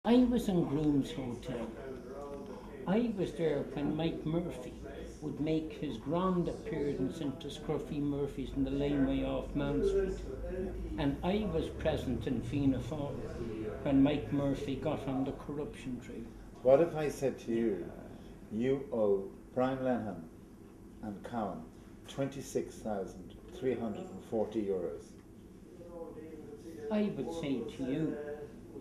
I was in Groom's Hotel. I was there when Mike Murphy would make his grand appearance into Scruffy Murphy's in the laneway off Mount Street. And I was present in Fianna Fáil when Mike Murphy got on the corruption trail. What if I said to you, you owe Brian Lenham and Cowan €26,340? I would say to you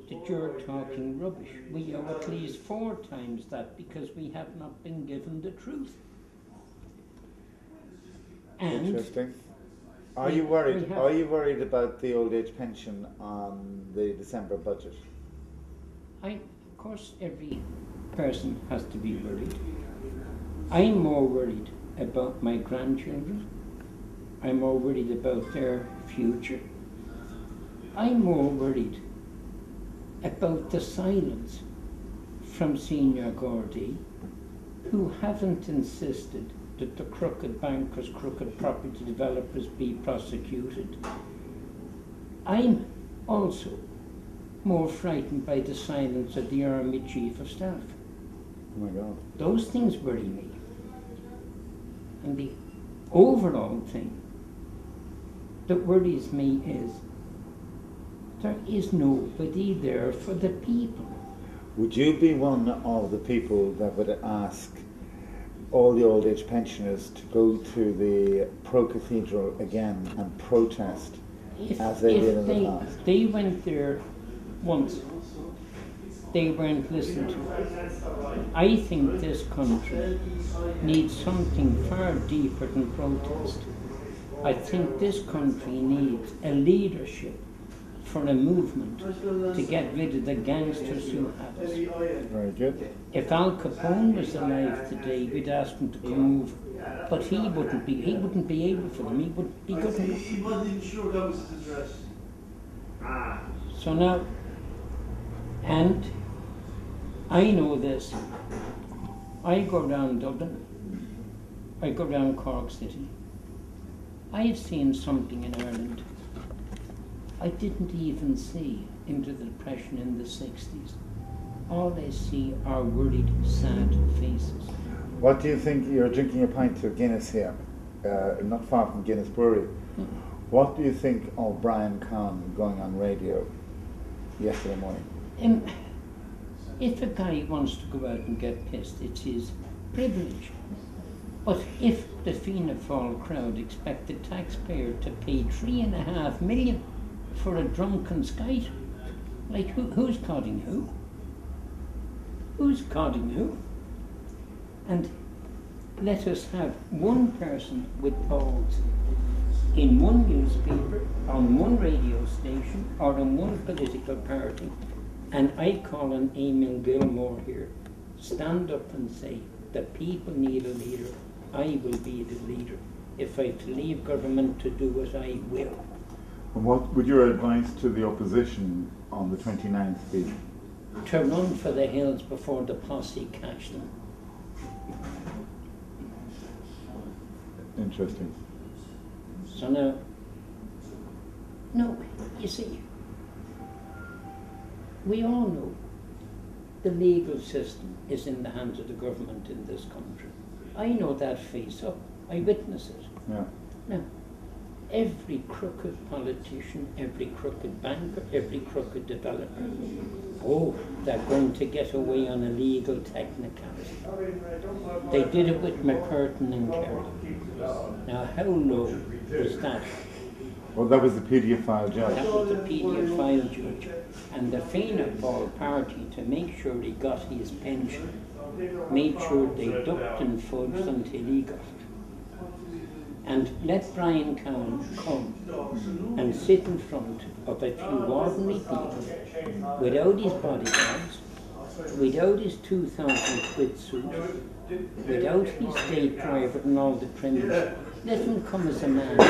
that you're talking rubbish. We owe at least 4 times that because we have not been given the truth. And interesting. Are you worried? Are you worried about the old age pension on the December budget? Of course, every person has to be worried. I'm more worried about my grandchildren. I'm more worried about their future. I'm more worried about the silence from Senior Gordy, who haven't insisted that the crooked bankers, crooked property developers be prosecuted. I'm also more frightened by the silence of the Army Chief of Staff. Oh my God. Those things worry me. And the overall thing that worries me is there is nobody there for the people. Would you be one of the people that would ask all the old age pensioners to go to the Pro Cathedral again and protest as they did in the past? They went there once. They weren't listened to. I think this country needs something far deeper than protest. I think this country needs a leadership for a movement to get rid of the gangsters who have us. Very good. If Al Capone was alive today, we'd ask him to come over, but he wouldn't be able for them. He wouldn't be good enough. He wasn't even sure that was his address. So now, and I know this. I go down Dublin. I go down Cork City. I've seen something in Ireland I didn't even see into the Depression in the 60s. All I see are worried, sad faces. What do you think? You're drinking a pint of Guinness here, not far from Guinness Brewery. What do you think of Brian Cowan going on radio yesterday morning? If a guy wants to go out and get pissed, it's his privilege. But if the Fianna Fáil crowd expect the taxpayer to pay $3.5 million for a drunken skite, like who's codding who? Who's codding who? And let us have one person with polls in one newspaper, on one radio station, or in one political party, and I call on Eamon Gilmore here, stand up and say, the people need a leader, I will be the leader. If I have to leave government to do it, I will. And what would your advice to the opposition on the 29th be? To run for the hills before the posse catch them. Interesting. So now, no, you see, we all know the legal system is in the hands of the government in this country. I know that face up. I witness it. Yeah. Now, every crooked politician, every crooked banker, every crooked developer, they're going to get away on a legal technicality. They did it with McCurtain and Kerry. Now, how low was that? Well, that was the paedophile judge. That was the paedophile judge. And the Fianna Fáil party, to make sure he got his pension, made sure they ducked and fudged until he got it. And let Brian Cowan come and sit in front of a few ordinary people without his bodyguards, without his 2,000 quid suit, without his state driver and all the criminals. Let him come as a man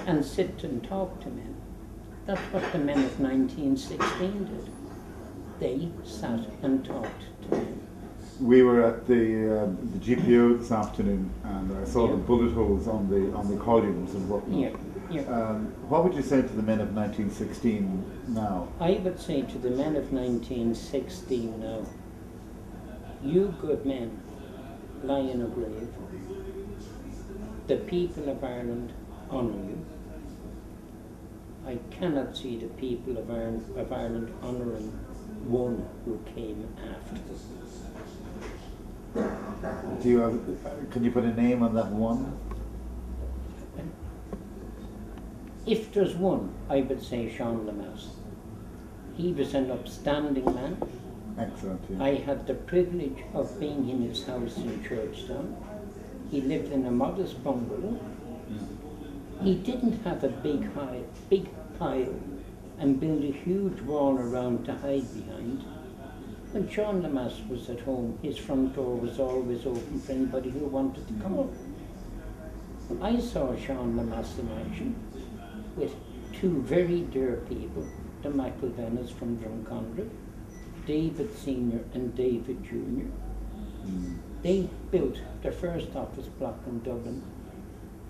and sit and talk to men. That's what the men of 1916 did. They sat and talked to men. We were at the GPO this afternoon, and I saw the bullet holes on the columns and whatnot. Yeah. Yeah. What would you say to the men of 1916 now? I would say to the men of 1916 now, you good men lie in a grave. The people of Ireland honour you. I cannot see the people of Ireland honouring one who came after them. Can you put a name on that one? If there's one, I would say Sean Lemass. He was an upstanding man. Excellent. Yeah. I had the privilege of being in his house in Churchtown. He lived in a modest bungalow. He didn't have a big pile and build a huge wall around to hide behind. When Sean Lemass was at home, his front door was always open for anybody who wanted to come up. I saw Sean Lemass in action with two very dear people, the McIlvennas from Drumcondra, David Sr. and David Jr. They built their first office block in Dublin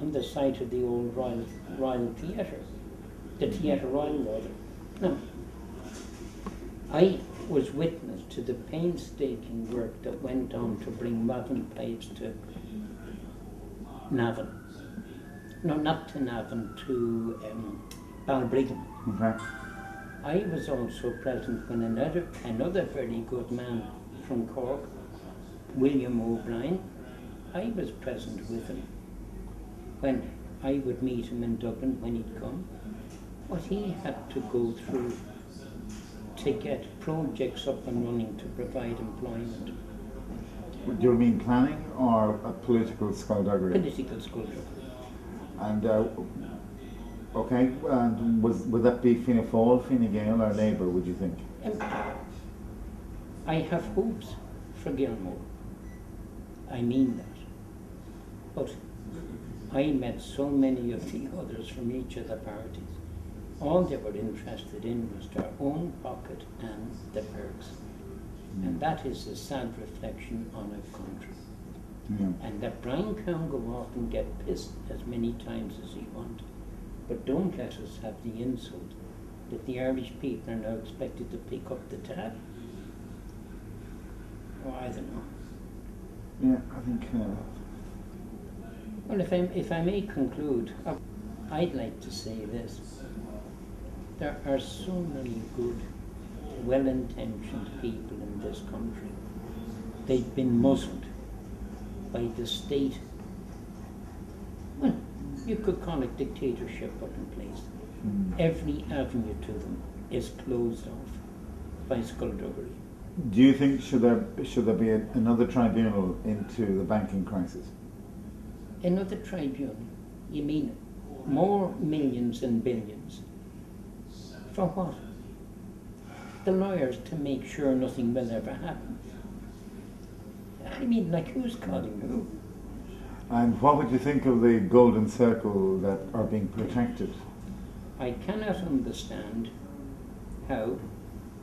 on the site of the old Royal Theatre, the Theatre Royal rather. Now, I was witness to the painstaking work that went on to bring modern pipes to Navan. No, not to Navan, to Balbriggan. Okay. I was also present when another very good man from Cork, William O'Brien, I was present with him when I would meet him in Dublin when he'd come. What he had to go through to get projects up and running to provide employment. Do you mean planning or a political skullduggery? Political skullduggery. And okay, and would that be Fianna Fáil, Fine Gael or Labour, would you think? I have hopes for Gilmore. I mean that. But I met so many of the others from each of the parties. All they were interested in was their own pocket and the perks. And that is a sad reflection on our country. Yeah. And that Brian can go off and get pissed as many times as he wants. But don't let us have the insult that the Irish people are now expected to pick up the tab. Oh, I don't know. Yeah, I think... Well, if I may conclude, I'd like to say this. There are so many good, well-intentioned people in this country. They've been muzzled by the state. Well, you could call it dictatorship up in place. Every avenue to them is closed off by skullduggery. Do you think should there be another tribunal into the banking crisis? Another tribunal? You mean more millions and billions? For what? The lawyers to make sure nothing will ever happen. I mean, like, who's calling who? And what would you think of the golden circle that are being protected? I cannot understand how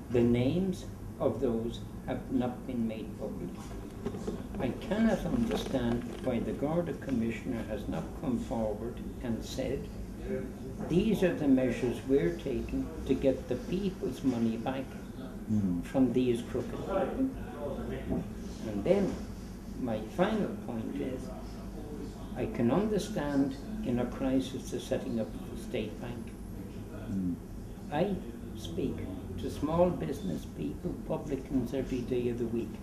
the names of those have not been made public. I cannot understand why the Garda Commissioner has not come forward and said, these are the measures we're taking to get the people's money back from these crooked people. And then my final point is, I can understand in a crisis the setting up of the state bank. I speak to small business people, publicans every day of the week.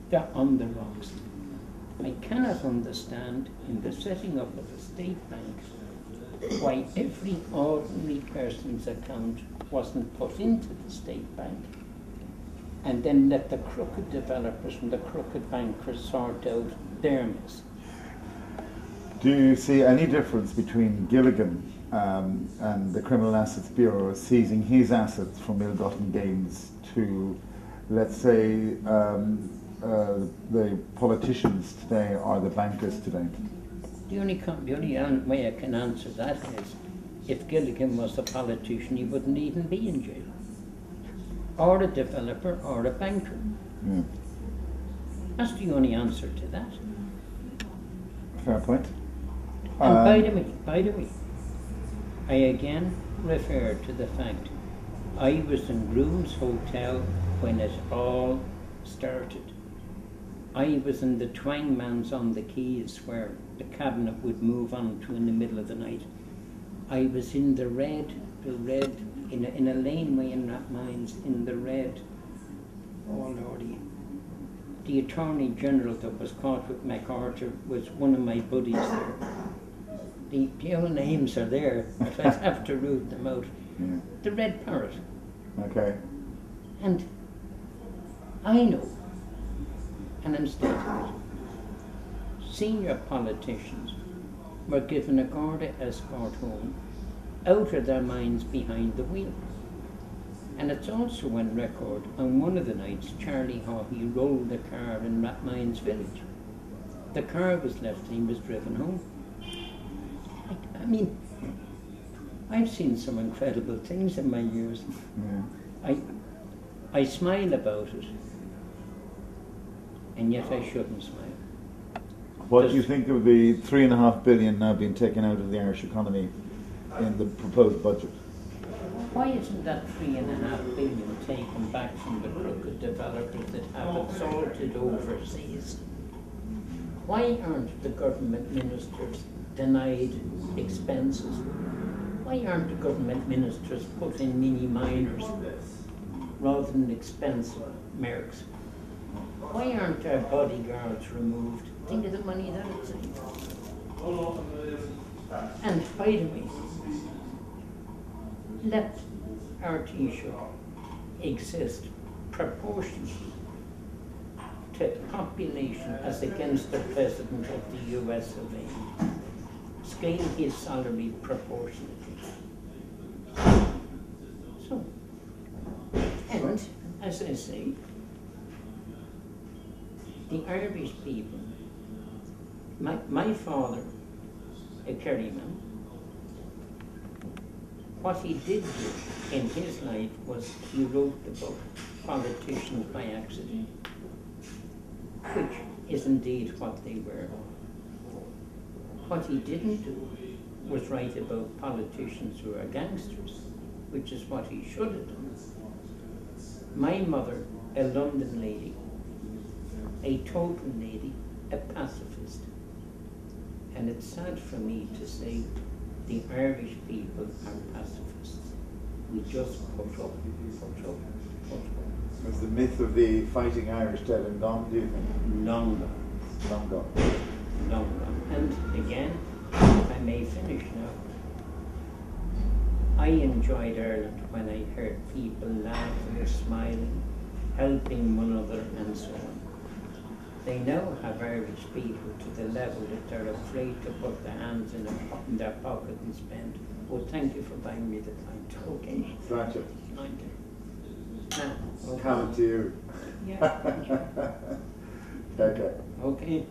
They're on the rocks. I cannot understand in the setting up of a state bank why every ordinary person's account wasn't put into the state bank and then let the crooked developers and the crooked bankers sort out their mess. Do you see any difference between Gilligan and the Criminal Assets Bureau seizing his assets from ill-gotten gains to, let's say, the politicians today or the bankers today? The only way I can answer that is, if Gilligan was a politician, he wouldn't even be in jail. Or a developer or a banker. Yeah. That's the only answer to that. Fair point. And by the way, I again refer to the fact I was in Groom's Hotel when it all started. I was in the Twangmans on the quays where the cabinet would move on to in the middle of the night. I was in the red, in a laneway in Rathmines, in the red. Oh Lordy. The Attorney General that was caught with MacArthur was one of my buddies there. The old names are there, but I'd have to root them out. Yeah. The Red Parrot. Okay. And I know, and I'm stating it, senior politicians were given a Garda escort home, out of their minds behind the wheel. And it's also on record, on one of the nights, Charley Haughey rolled a car in Rathmines village. The car was left and he was driven home. I mean, I've seen some incredible things in my years. Yeah. I smile about it, and yet I shouldn't smile. What do you think of the $3.5 billion now being taken out of the Irish economy in the proposed budget? Why isn't that $3.5 billion taken back from the crooked developers that have it sorted overseas? Why aren't the government ministers denied expenses? Why aren't the government ministers put in mini miners rather than expensive mercs? Why aren't our bodyguards removed? Think of the money that it's in. And by the way, let our Taoiseach exist proportionally to population as against the President of the US of A. Scale his salary proportionately. So, and as I say, the Irish people, my father, a Kerryman, what he did do in his life was he wrote the book Politicians by Accident, which is indeed what they were. What he didn't do was write about politicians who are gangsters, which is what he should have done. My mother, a London lady, a total lady, a pacifist. And it's sad for me to say the Irish people are pacifists. We just put up. Is the myth of the fighting Irish dead and gone, do you think? Long gone. Long gone. Long gone. And again, if I may finish now, I enjoyed Ireland when I heard people laughing or smiling, helping one another and so on. They now have Irish people to the level that they're afraid to put their hands in their pocket and spend. Oh, thank you for buying me the pint. Okay. Gotcha. Thank you. Now, okay. Coming to you. Yeah. Okay. Okay.